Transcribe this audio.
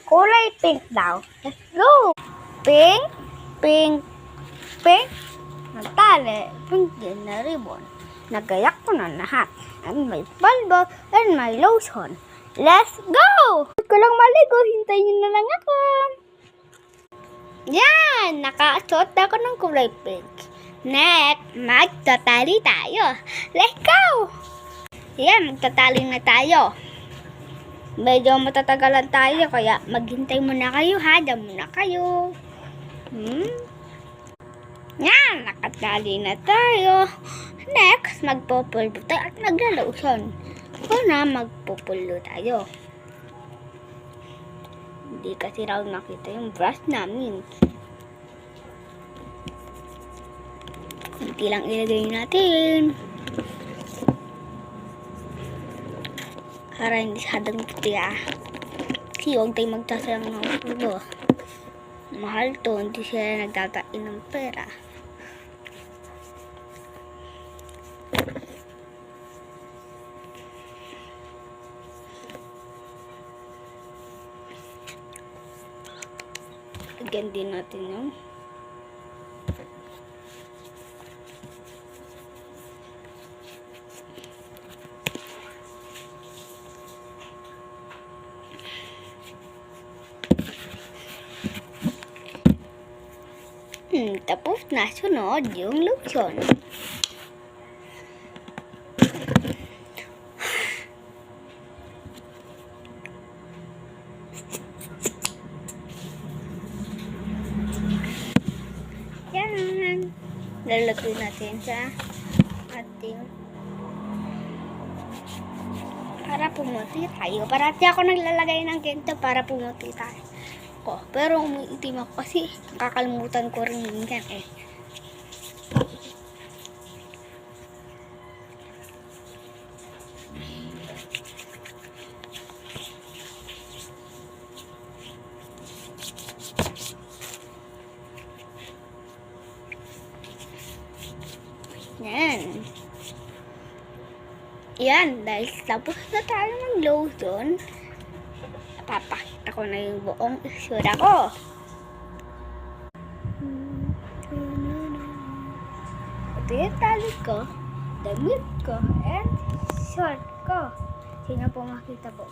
Kulay pink daw. Let's go! Pink, pink, pink. Nagtali, pink din na ribbon. Nagayak ko na lahat. And may bulbo and may lotion. Let's go! Huwag ko lang maligo. Hintayin niyo na lang ako. Yan! Nakasuot ako ng kulay pink. Next, magtatali tayo. Let's go! Yan, magtatali na tayo. Medyo matatagalan tayo, kaya maghintay muna kayo ha. Diyan muna kayo. Yan, nakatali na tayo. Next, magpupulbo tayo at magla-lotion. Una, magpupulbo tayo. Hindi kasi raw makita yung brush namin. Kunti lang ilagay natin. Para hindi sadang puti Kasi huwag tayo magsasayang ng pulbo. Mahal to, hindi sila nagtatain ng pera. Lagyan din natin yung tapos na sunod yung lotion. Yan. Lalagay natin sa ating para pumuti tayo. Parati ako naglalagay ng ganito para pumuti tayo. Pero umiitim ako kasi kakalimutan ko rin minsan Yan. Yan, dahil tapos na tayo ng lotion, papakita ko na yung buong itsura ko. Ito yung tali ko, damit ko, and short ko. Sino po makita po?